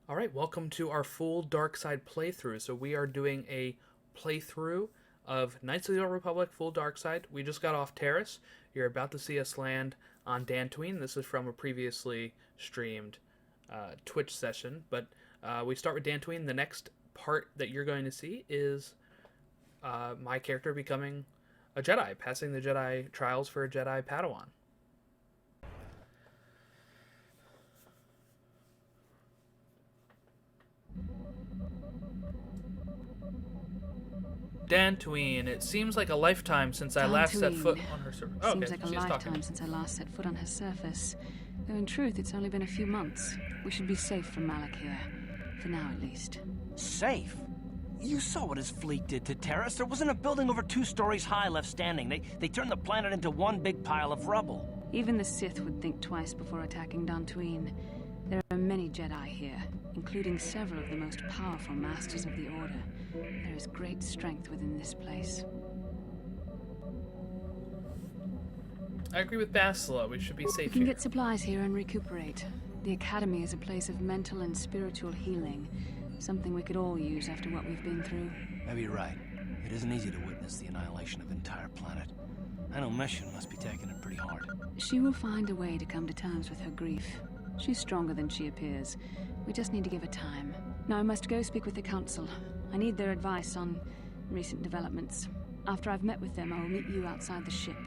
All right, welcome to our full Dark Side playthrough. So we are doing a playthrough of Knights of the Old Republic full Dark Side. We just got off Terrace. You're about to see us land on Dantooine. This is from a previously streamed Twitch session, but we start with Dantooine. The next part that you're going to see is my character becoming a Jedi, passing the Jedi trials for a Jedi Padawan. Dantooine. It seems like a lifetime since I last set foot on her surface. Oh, Seems okay, like a she's lifetime talking. since I last set foot on her surface. Though in truth, it's only been a few months. We should be safe from Malak here. For now, at least. Safe? You saw what his fleet did to Terrace. There wasn't a building over 2 stories high left standing. They turned the planet into one big pile of rubble. Even the Sith would think twice before attacking Dantooine. There are many Jedi here, including several of the most powerful masters of the Order. There is great strength within this place. I agree with Bastila. We should be We safe can here. get supplies here and recuperate. The Academy is a place of mental and spiritual healing. Something we could all use after what we've been through. Maybe you're right. It isn't easy to witness the annihilation of an entire planet. I know Mission must be taking it pretty hard. She will find a way to come to terms with her grief. She's stronger than she appears. We just need to give her time. Now I must go speak with the Council. I need their advice on recent developments. After I've met with them, I will meet you outside the ship.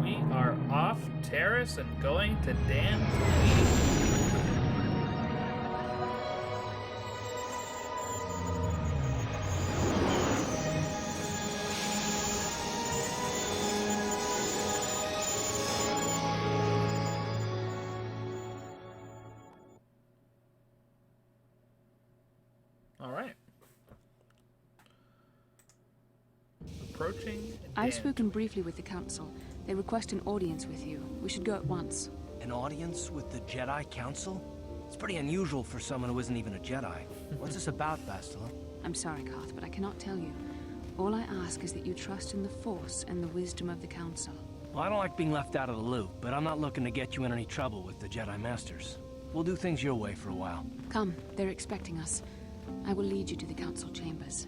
We are off Terrace and going to Dantooine. All right. Approaching. I've spoken briefly with the Council. They request an audience with you. We should go at once. An audience with the Jedi Council? It's pretty unusual for someone who isn't even a Jedi. What's this about, Bastila? I'm sorry, Karth, but I cannot tell you. All I ask is that you trust in the Force and the wisdom of the Council. Well, I don't like being left out of the loop, but I'm not looking to get you in any trouble with the Jedi Masters. We'll do things your way for a while. Come, they're expecting us. I will lead you to the Council chambers.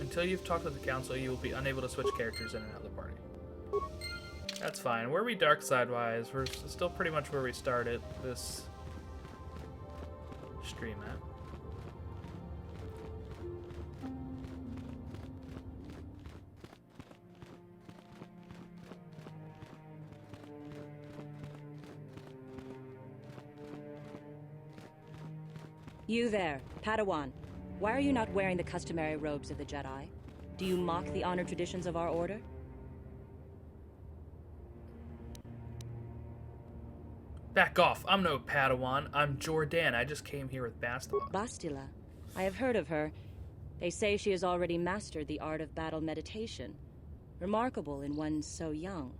Until you've talked with the Council, you will be unable to switch characters in and out of the party. That's fine. Where are we dark side-wise? We're still pretty much where we started this stream at. You there, Padawan. Why are you not wearing the customary robes of the Jedi? Do you mock the honor traditions of our order? Back off. I'm no Padawan. I'm Jordan. I just came here with Bastila. Bastila. I have heard of her. They say she has already mastered the art of battle meditation. Remarkable in one so young.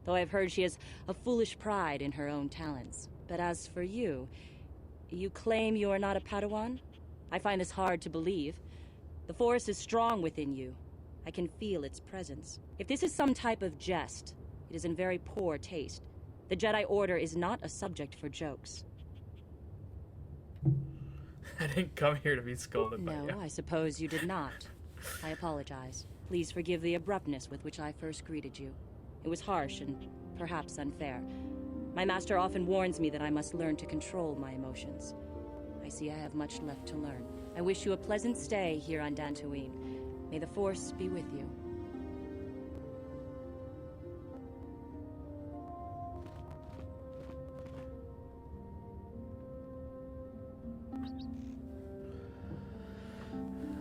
Though I've heard she has a foolish pride in her own talents. But as for you, you claim you are not a Padawan? I find this hard to believe. The Force is strong within you. I can feel its presence. If this is some type of jest, it is in very poor taste. The Jedi Order is not a subject for jokes. I didn't come here to be scolded by you. No, I suppose you did not. I apologize. Please forgive the abruptness with which I first greeted you. It was harsh and perhaps unfair. My master often warns me that I must learn to control my emotions. I see I have much left to learn. I wish you a pleasant stay here on Dantooine. May the Force be with you.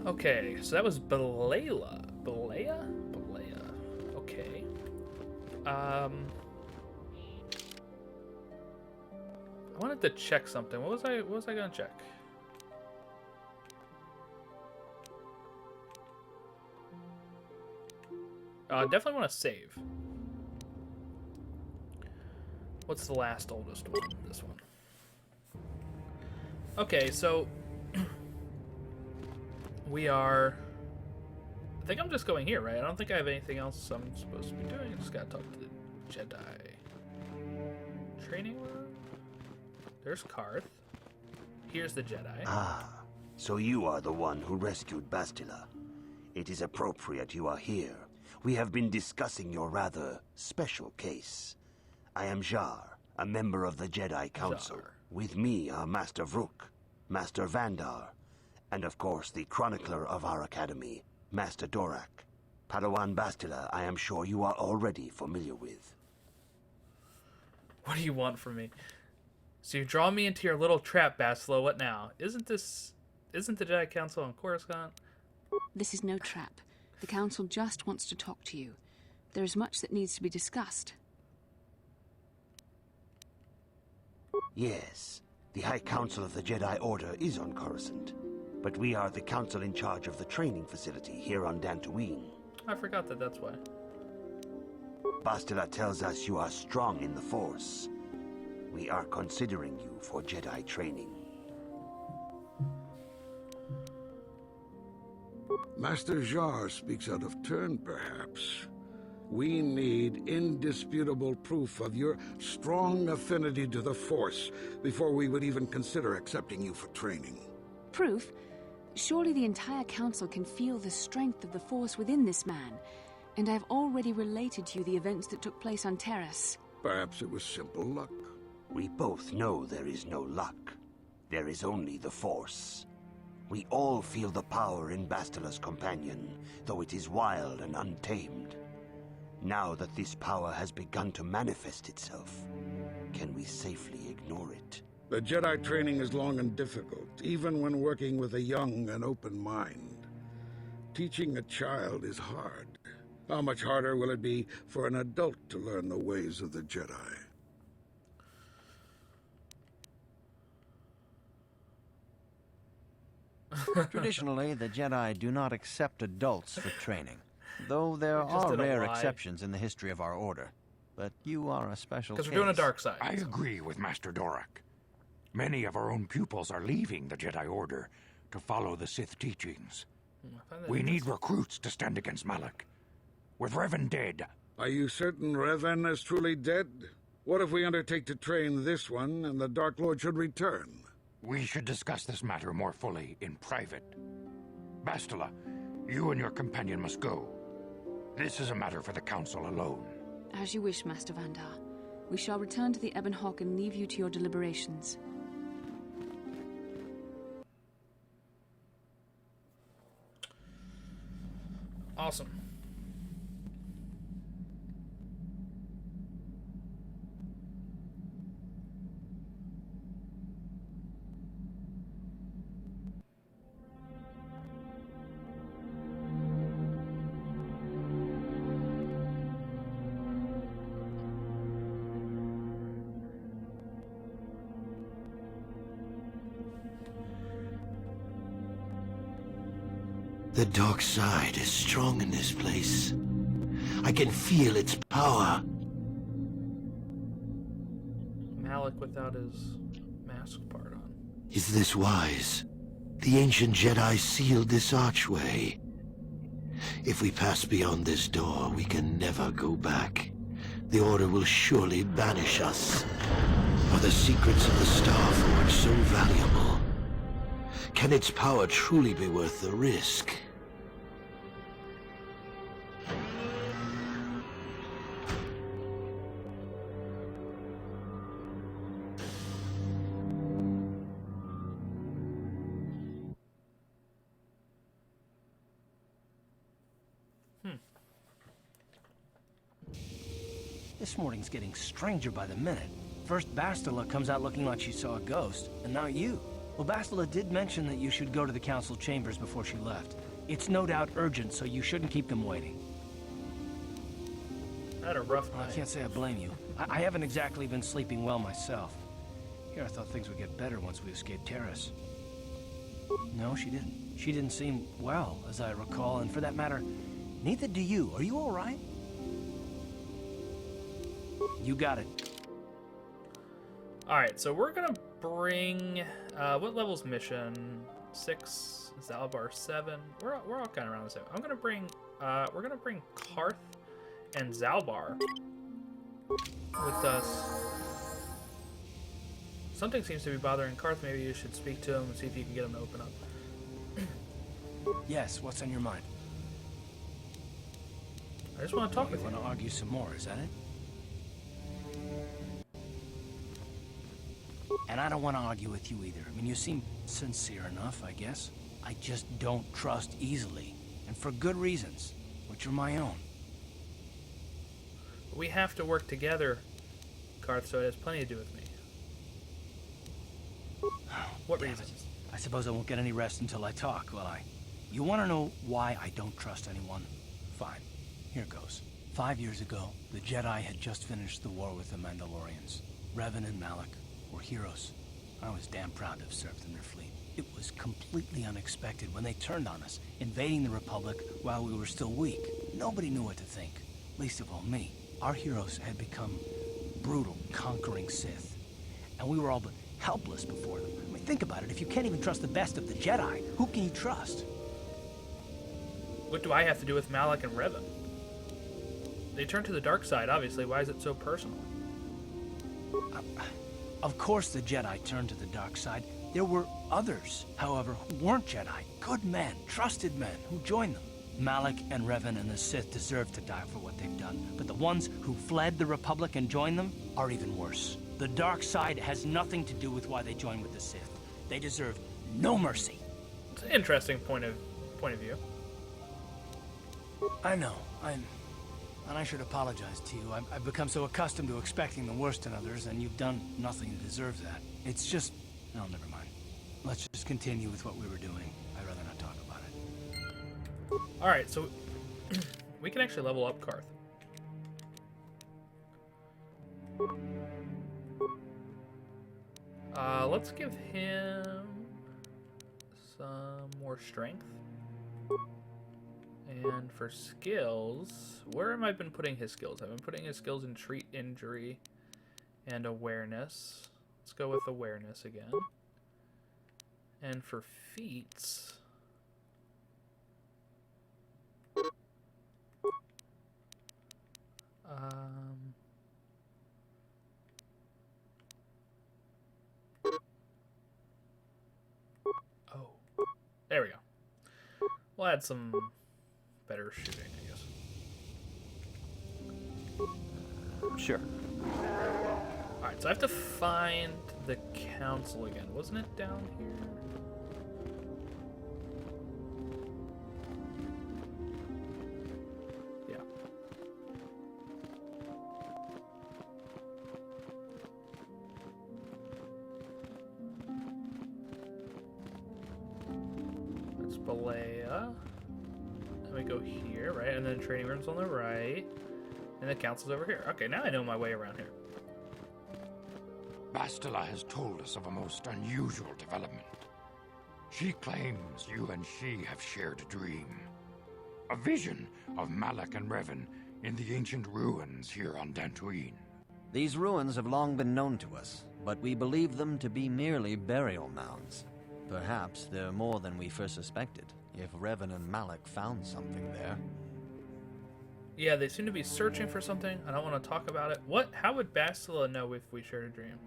Okay, so that was Belayla. Belaya? Belaya. Okay. I wanted to check something. What was I gonna check? I definitely want to save. What's the last oldest one? This one. Okay, so we are I think I'm just going here, right? I don't think I have anything else I'm supposed to be doing. I just gotta talk to the Jedi training room. There's Karth. Here's the Jedi. Ah, so you are the one who rescued Bastila. It is appropriate you are here. We have been discussing your rather special case. I am Jar, a member of the Jedi Council. Jar. With me are Master Vrook, Master Vandar, and of course the chronicler of our academy, Master Dorak. Padawan Bastila, I am sure you are already familiar with. What do you want from me? So you draw me into your little trap, Bastila. What now? Isn't the Jedi Council on Coruscant? This is no trap. The Council just wants to talk to you. There is much that needs to be discussed. Yes, the High Council of the Jedi Order is on Coruscant, but we are the council in charge of the training facility here on Dantooine. I forgot that. That's why. Bastila tells us you are strong in the Force. We are considering you for Jedi training. Master Jar speaks out of turn, perhaps. We need indisputable proof of your strong affinity to the Force before we would even consider accepting you for training. Proof? Surely the entire Council can feel the strength of the Force within this man, and I've already related to you the events that took place on Terrace. Perhaps it was simple luck. We both know there is no luck. There is only the Force. We all feel the power in Bastila's companion, though it is wild and untamed. Now that this power has begun to manifest itself, can we safely ignore it? The Jedi training is long and difficult, even when working with a young and open mind. Teaching a child is hard. How much harder will it be for an adult to learn the ways of the Jedi? Traditionally, the Jedi do not accept adults for training, though there We just are did a rare lie. exceptions in the history of our order. But you are a special Because case. we're doing a dark side. I agree with Master Dorak. Many of our own pupils are leaving the Jedi Order to follow the Sith teachings. I find that We need interesting. recruits to stand against Malak. With Revan dead, Are you certain Revan is truly dead? What if we undertake to train this one and the Dark Lord should return? we should discuss this matter more fully in private. Bastila, you and your companion must go. This is a matter for the Council alone. As you wish, Master Vandar. We shall return to the Ebon Hawk and leave you to your deliberations. Awesome. The dark side is strong in this place. I can feel its power. Malik without his mask part on. Is this wise? The ancient Jedi sealed this archway. If we pass beyond this door, we can never go back. The Order will surely banish us. Are the secrets of the Star Forge so valuable? Can its power truly be worth the risk? This morning's getting stranger by the minute. First, Bastila comes out looking like she saw a ghost, and now you. Well, Bastila did mention that you should go to the council chambers before she left. It's no doubt urgent, so you shouldn't keep them waiting. I had a rough Well, I night. can't say I blame you. I haven't exactly been sleeping well myself. Here, I thought things would get better once we escaped Terrace. No, she didn't. She didn't seem well, as I recall, and for that matter, neither do you. Are you all right? You got it. Alright, so we're gonna bring... what level's mission? 6, Zalbar 7. We're all kind of around the same. I'm gonna bring we're gonna bring Karth and Zalbar with us. Something seems to be bothering Karth. Maybe you should speak to him and see if you can get him to open up. Yes, what's on your mind? I just want to talk with You you. want to argue some more, is that it? And I don't want to argue with you either. I mean, you seem sincere enough, I guess. I just don't trust easily. And for good reasons, which are my own. We have to work together, Karth, so it has plenty to do with me. What Damn reasons? it. I suppose I won't get any rest until I talk, will I? You want to know why I don't trust anyone? Fine. Here goes. 5 years ago, the Jedi had just finished the war with the Mandalorians. Revan and Malak were heroes. I was damn proud to have served in their fleet. It was completely unexpected when they turned on us, invading the Republic while we were still weak. Nobody knew what to think, least of all me. Our heroes had become brutal, conquering Sith, and we were all but helpless before them. I mean, think about it. If you can't even trust the best of the Jedi, who can you trust? What do I have to do with Malak and Revan? They turned to the dark side, obviously. Why is it so personal? Of course the Jedi turned to the dark side. There were others, however, who weren't Jedi. Good men, trusted men, who joined them. Malak and Revan and the Sith deserve to die for what they've done, but the ones who fled the Republic and joined them are even worse. The dark side has nothing to do with why they joined with the Sith. They deserve no mercy. It's an interesting point of view. I know, and I should apologize to you. I've become so accustomed to expecting the worst in others, and you've done nothing to deserve that. It's just... no, never mind. Let's just continue with what we were doing. I'd rather not talk about it. Alright, so we can actually level up Karth. Let's give him some more strength. And for skills, where have I been putting his skills? I've been putting his skills in treat injury and awareness. Let's go with awareness again. And for feats, oh, there we go. We'll add some better shooting, I guess. Sure. Alright, so I have to find the council again. Wasn't it down here? Yeah. That's Balea. Then we go here, right? And then training room's on the right. And the council's over here. Okay, now I know my way around here. Bastila has told us of a most unusual development. She claims you and she have shared a dream. A vision of Malak and Revan in the ancient ruins here on Dantooine. These ruins have long been known to us, but we believe them to be merely burial mounds. Perhaps they're more than we first suspected, if Revan and Malak found something there. Yeah, they seem to be searching for something. I don't want to talk about it. How would Bastila know if we shared a dream?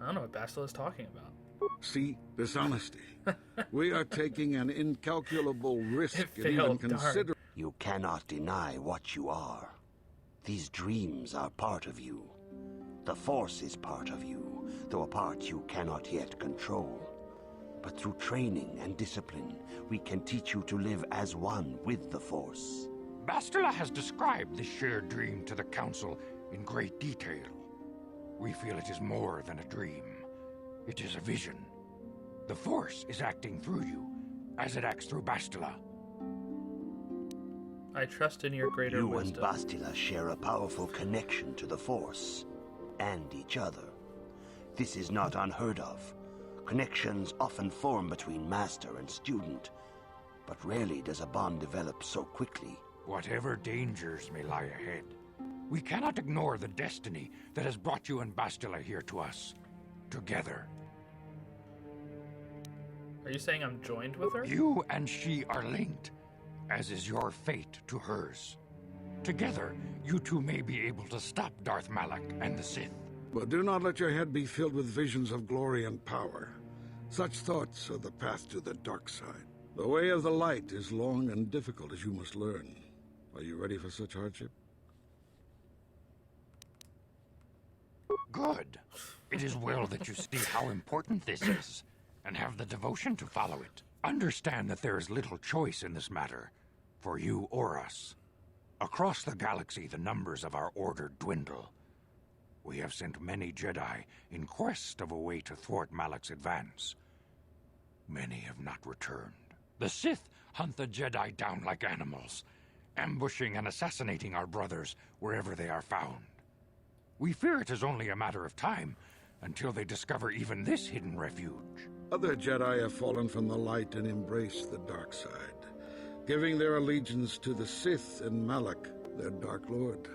I don't know what Bastila's talking about. See, dishonesty. We are taking an incalculable risk It in even failed, darn. considering. You cannot deny what you are. These dreams are part of you. The Force is part of you, though a part you cannot yet control. But through training and discipline, we can teach you to live as one with the Force. Bastila has described this shared dream to the Council in great detail. We feel it is more than a dream. It is a vision. The Force is acting through you, as it acts through Bastila. I trust in your greater You wisdom. and Bastila share a powerful connection to the Force, and each other. This is not unheard of. Connections often form between master and student, but rarely does a bond develop so quickly. Whatever dangers may lie ahead, we cannot ignore the destiny that has brought you and Bastila here to us, together. Are you saying I'm joined with her? You and she are linked, as is your fate to hers. Together, you two may be able to stop Darth Malak and the Sith. But do not let your head be filled with visions of glory and power. Such thoughts are the path to the dark side. The way of the light is long and difficult, as you must learn. Are you ready for such hardship? Good. It is well that you see how important this is, and have the devotion to follow it. Understand that there is little choice in this matter, for you or us. Across the galaxy, the numbers of our order dwindle. We have sent many Jedi in quest of a way to thwart Malak's advance. Many have not returned. The Sith hunt the Jedi down like animals, ambushing and assassinating our brothers wherever they are found. We fear it is only a matter of time until they discover even this hidden refuge. Other Jedi have fallen from the light and embraced the dark side, giving their allegiance to the Sith and Malak, their Dark Lord.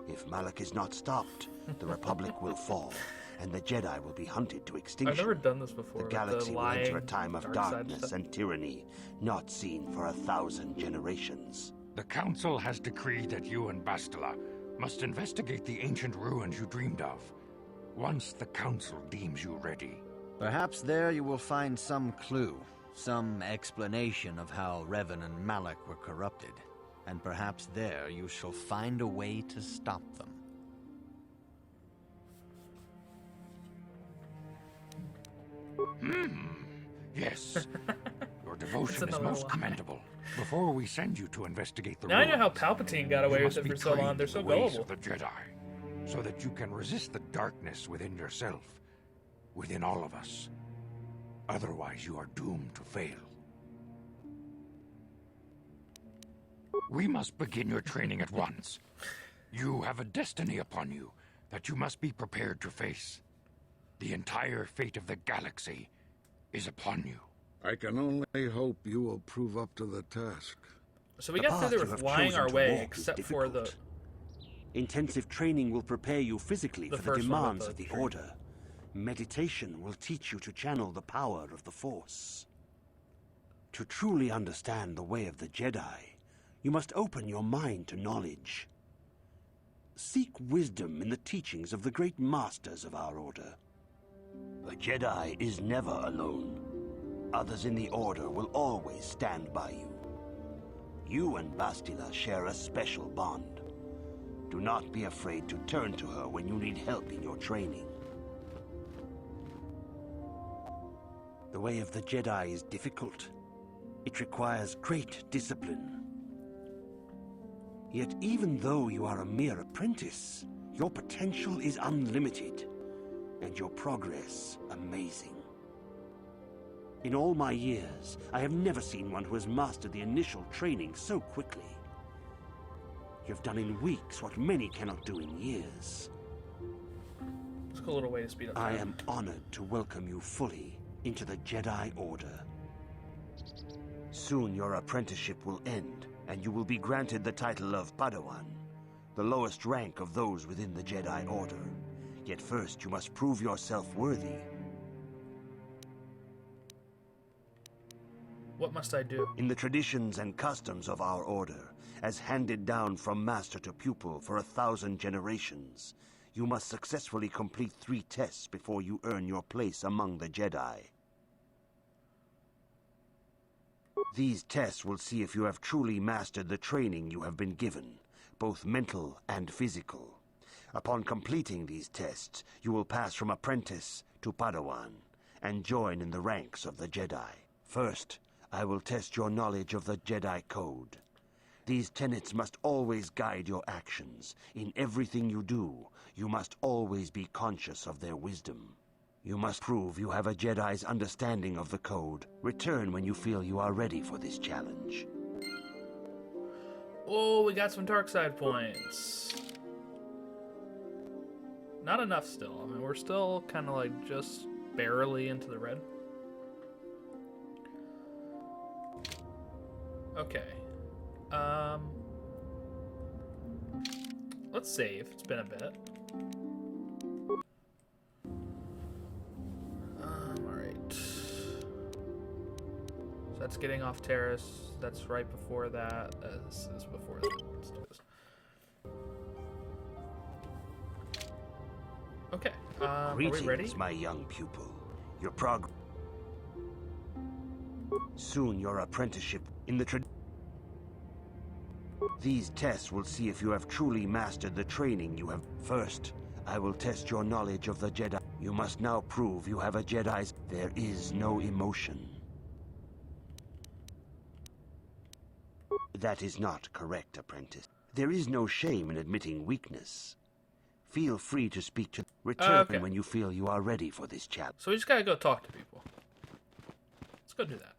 If Malak is not stopped, the Republic will fall, and the Jedi will be hunted to extinction. I've never done this before. The galaxy will enter a lying time of dark side darkness stuff. and tyranny, not seen for 1,000 generations. The Council has decreed that you and Bastila must investigate the ancient ruins you dreamed of, once the Council deems you ready. Perhaps there you will find some clue, some explanation of how Revan and Malak were corrupted. And perhaps there you shall find a way to stop them. Yes. Your devotion is another most lie. commendable. Before we send you to investigate the Now I know how ruins, Palpatine got away you with must it be for so long. trained They're in so the ways gullible. of the Jedi, so that you can resist the darkness within yourself, within all of us. Otherwise, you are doomed to fail. We must begin your training at once. You have a destiny upon you that you must be prepared to face. The entire fate of the galaxy is upon you. I can only hope you will prove up to the task. So we The got through path there you with have flying chosen our to way, walk is except for the... difficult. Intensive training will prepare you physically The for the first one demands with of the the tree. Order. Meditation will teach you to channel the power of the Force. To truly understand the way of the Jedi, you must open your mind to knowledge. Seek wisdom in the teachings of the great masters of our Order. The Jedi is never alone. Others in the Order will always stand by you. You and Bastila share a special bond. Do not be afraid to turn to her when you need help in your training. The way of the Jedi is difficult. It requires great discipline. Yet even though you are a mere apprentice, your potential is unlimited, and your progress amazing. In all my years, I have never seen one who has mastered the initial training so quickly. You have done in weeks what many cannot do in years. It's a cool little way to speed up I time. am honored to welcome you fully into the Jedi Order. Soon your apprenticeship will end, and you will be granted the title of Padawan, the lowest rank of those within the Jedi Order. Yet first you must prove yourself worthy. What must I do? In the traditions and customs of our Order, as handed down from master to pupil for 1,000 generations, you must successfully complete 3 tests before you earn your place among the Jedi. These tests will see if you have truly mastered the training you have been given, both mental and physical. Upon completing these tests, you will pass from apprentice to Padawan, and join in the ranks of the Jedi. First, I will test your knowledge of the Jedi Code. These tenets must always guide your actions. In everything you do, you must always be conscious of their wisdom. You must prove you have a Jedi's understanding of the Code. Return when you feel you are ready for this challenge. Oh, we got some dark side points. Not enough still. I mean, we're still kind of like just barely into the red. Okay. Let's save. It's been a bit. That's getting off terrace. That's right before that. This is before that. Let's do this. Okay. Are we ready? Greetings, my young pupil. Your soon your apprenticeship in the These tests will see if you have truly mastered the training you have. First, I will test your knowledge of the Jedi. You must now prove you have a Jedi's. There is no emotion. That is not correct, apprentice. There is no shame in admitting weakness. Feel free to speak to... Return when you feel you are ready for this challenge. So we just gotta go talk to people. Let's go do that.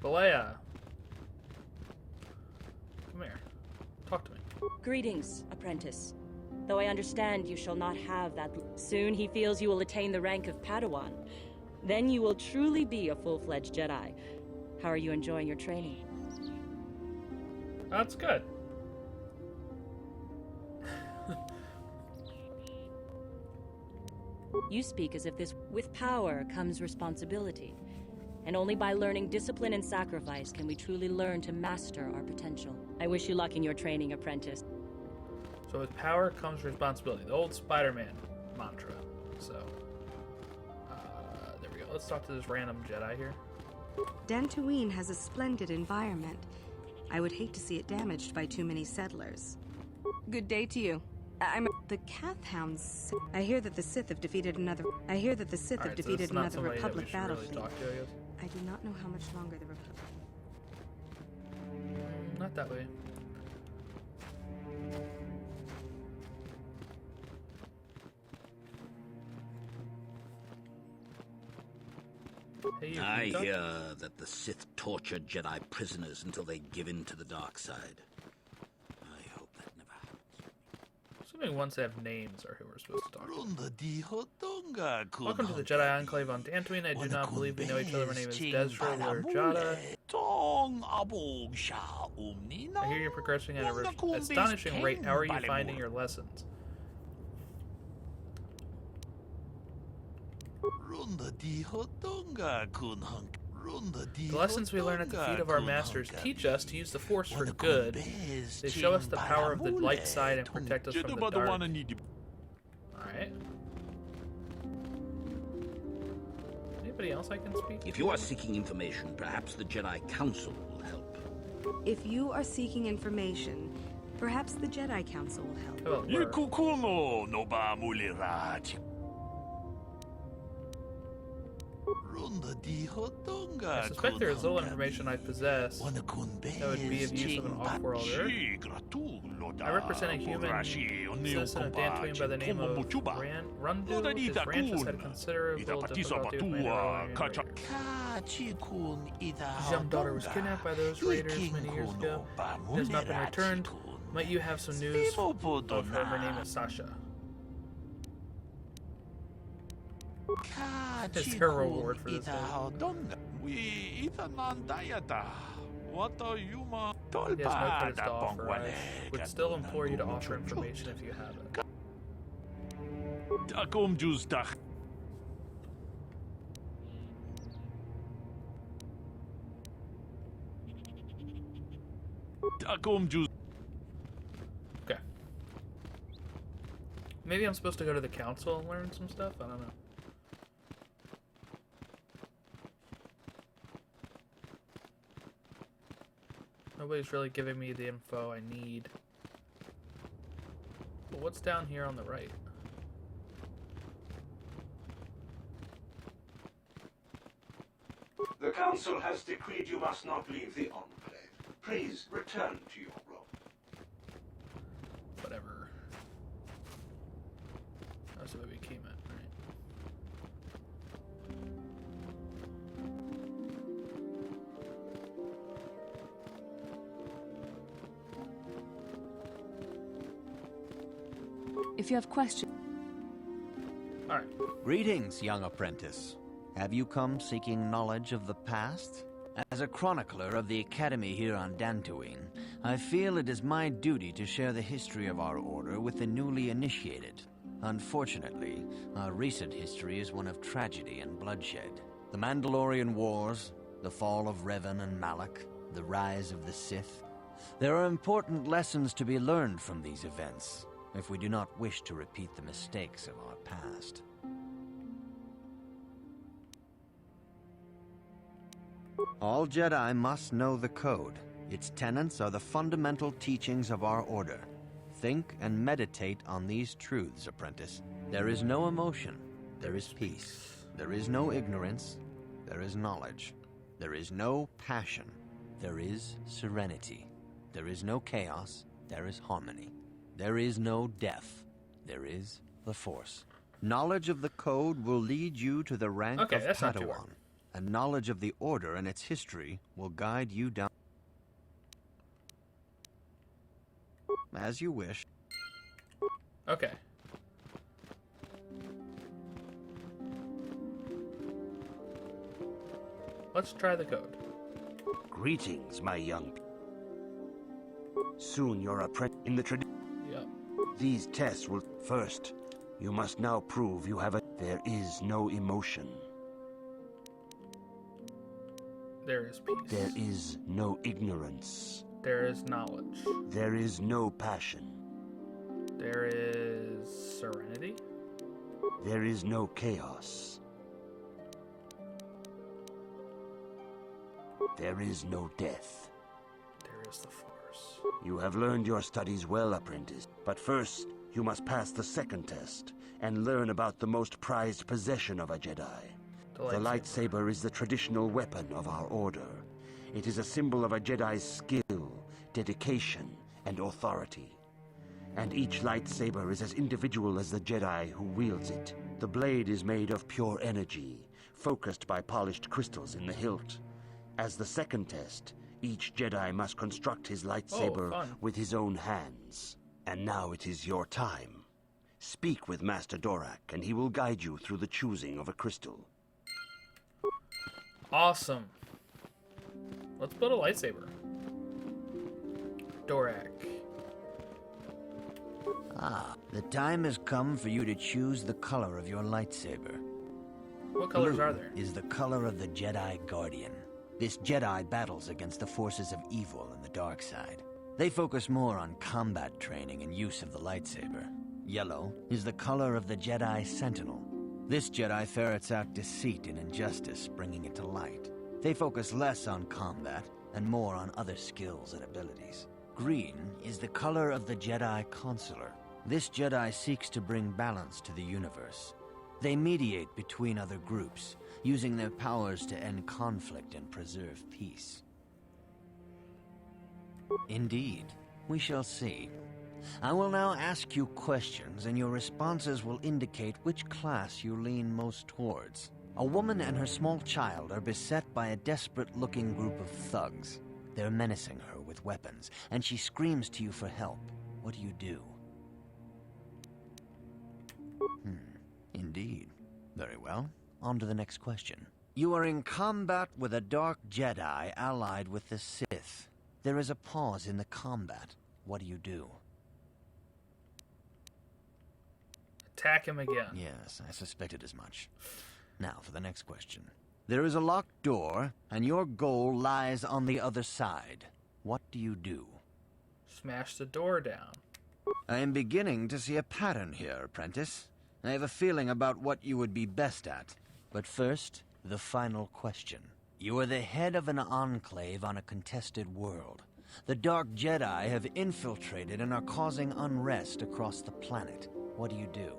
Balea. Come here. Talk to me. Greetings, apprentice. Though I understand you shall not have that. Soon he feels you will attain the rank of Padawan. Then you will truly be a full-fledged Jedi. How are you enjoying your training? That's good. You speak as if this... With power comes responsibility. And only by learning discipline and sacrifice can we truly learn to master our potential. I wish you luck in your training, apprentice. So with power comes responsibility. The old Spider-Man mantra. So, there we go. Let's talk to this random Jedi here. Dantooine has a splendid environment. I would hate to see it damaged by too many settlers. Good day to you. I'm the Cathhounds. I hear that the Sith have defeated another. Republic battlefield. Really I do not know how much longer the Republic. Not that way. Hey, I hear that the Sith torture Jedi prisoners until they give in to the dark side. I hope that never happens. Assuming once they have names are who we're supposed to talk to. Welcome to the Jedi Enclave on Dantooine. I do not believe we know each other. My name is Desra or Jada. I hear you're progressing at an astonishing rate. How are you finding your lessons? The lessons we learn at the feet of our masters teach us to use the Force for good. They show us the power of the light side and protect us from the dark. Alright. Anybody else I can speak to? If you are seeking information, perhaps the Jedi Council will help. If you are seeking information, perhaps the Jedi Council will help. I suspect there is little information I possess that would be of use of an off-worlder. I represent a human citizen of Dantooine by the name of Rundu. His ranch has had considerable difficulty with maneuver. His young daughter was kidnapped by those raiders many years ago. It has not been returned. Might you have some news of her? Her name is Sasha. Is there a reward for this? He has no credits to offer. I would still implore you to offer information if you have it. Okay. Maybe I'm supposed to go to the council and learn some stuff? I don't know. Nobody's really giving me the info I need. But what's down here on the right? The Council has decreed you must not leave the Enclave. Please return to your room. Whatever. That's the way we came at, right? If you have questions... Alright. Greetings, young apprentice. Have you come seeking knowledge of the past? As a chronicler of the Academy here on Dantooine, I feel it is my duty to share the history of our order with the newly initiated. Unfortunately, our recent history is one of tragedy and bloodshed. The Mandalorian Wars, the fall of Revan and Malak, the rise of the Sith. There are important lessons to be learned from these events, if we do not wish to repeat the mistakes of our past. All Jedi must know the Code. Its tenets are the fundamental teachings of our order. Think and meditate on these truths, apprentice. There is no emotion. There is peace. There is no ignorance. There is knowledge. There is no passion. There is serenity. There is no chaos. There is harmony. There is no death. There is the Force. Knowledge of the Code will lead you to the rank of Padawan, and knowledge of the Order and its history will guide you down. As you wish. Okay. Let's try the code. Greetings, my young. Soon you're in the tradition. Yep. These tests will... First, you must now prove you have a... There is no emotion. There is peace. There is no ignorance. There is knowledge. There is no passion. There is serenity. There is no chaos. There is no death. There is the Force. You have learned your studies well, apprentice. But first, you must pass the second test and learn about the most prized possession of a Jedi. The lightsaber is the traditional weapon of our order. It is a symbol of a Jedi's skill, dedication, and authority. And each lightsaber is as individual as the Jedi who wields it. The blade is made of pure energy, focused by polished crystals in the hilt. As the second test, each Jedi must construct his lightsaber with his own hands. And now it is your time. Speak with Master Dorak, and he will guide you through the choosing of a crystal. Awesome. Let's build a lightsaber. Dorak. Ah, the time has come for you to choose the color of your lightsaber. What colors Blue are there? is the color of the Jedi Guardian. This Jedi battles against the forces of evil and the dark side. They focus more on combat training and use of the lightsaber. Yellow is the color of the Jedi Sentinel. This Jedi ferrets out deceit and injustice, bringing it to light. They focus less on combat and more on other skills and abilities. Green is the color of the Jedi Consular. This Jedi seeks to bring balance to the universe. They mediate between other groups, using their powers to end conflict and preserve peace. Indeed, we shall see. I will now ask you questions, and your responses will indicate which class you lean most towards. A woman and her small child are beset by a desperate-looking group of thugs. They're menacing her with weapons, and she screams to you for help. What do? Indeed. Very well. On to the next question. You are in combat with a dark Jedi allied with the Sith. There is a pause in the combat. What do? Attack him again. Yes, I suspected as much. Now for the next question. There is a locked door, and your goal lies on the other side. What do? Smash the door down. I am beginning to see a pattern here, apprentice. I have a feeling about what you would be best at. But first, the final question. You are the head of an enclave on a contested world. The Dark Jedi have infiltrated and are causing unrest across the planet. What do?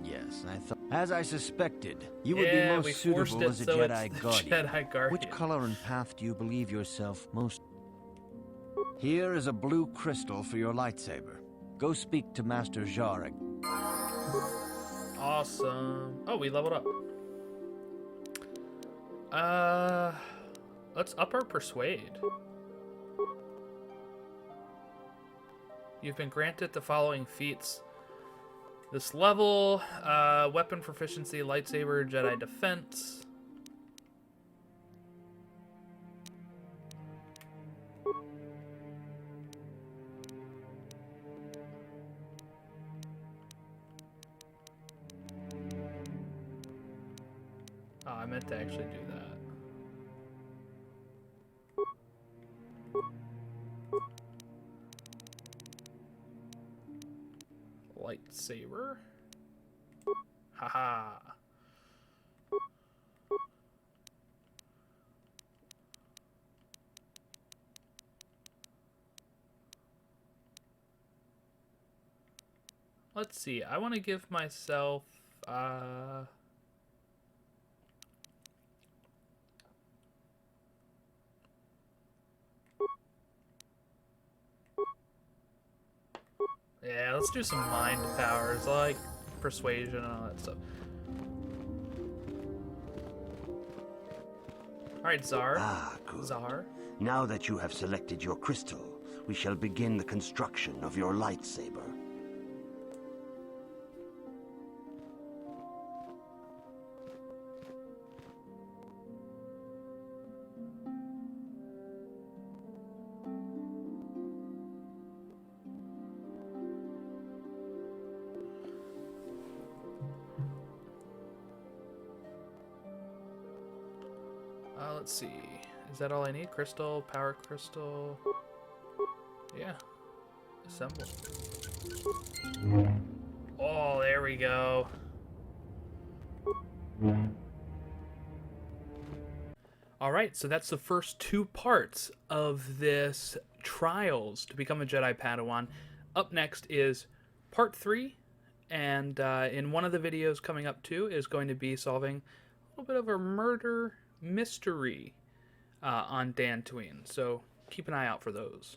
Yes, I thought... As I suspected, you would be most suitable as a Jedi Guardian. Jedi Guardian. Which color and path do you believe yourself most... Here is a blue crystal for your lightsaber. Go speak to Master Jarek. Awesome. Oh, we leveled up. Let's up our persuade. You've been granted the following feats. this level. Weapon proficiency, lightsaber, Jedi defense. Oh, I meant to actually do that. Lightsaber. Haha. Let's see. I want to give myself yeah, let's do some mind powers, like persuasion and all that stuff. Alright, Czar. Ah, good. Czar. Now that you have selected your crystal, we shall begin the construction of your lightsaber. Let's see. Is that all I need? Crystal, power crystal. Yeah. Assemble. Oh, there we go. Alright, so that's the first 2 parts of this Trials to become a Jedi Padawan. Up next is part 3, and in one of the videos coming up too is going to be solving a little bit of a murder mystery on Dantooine, so keep an eye out for those.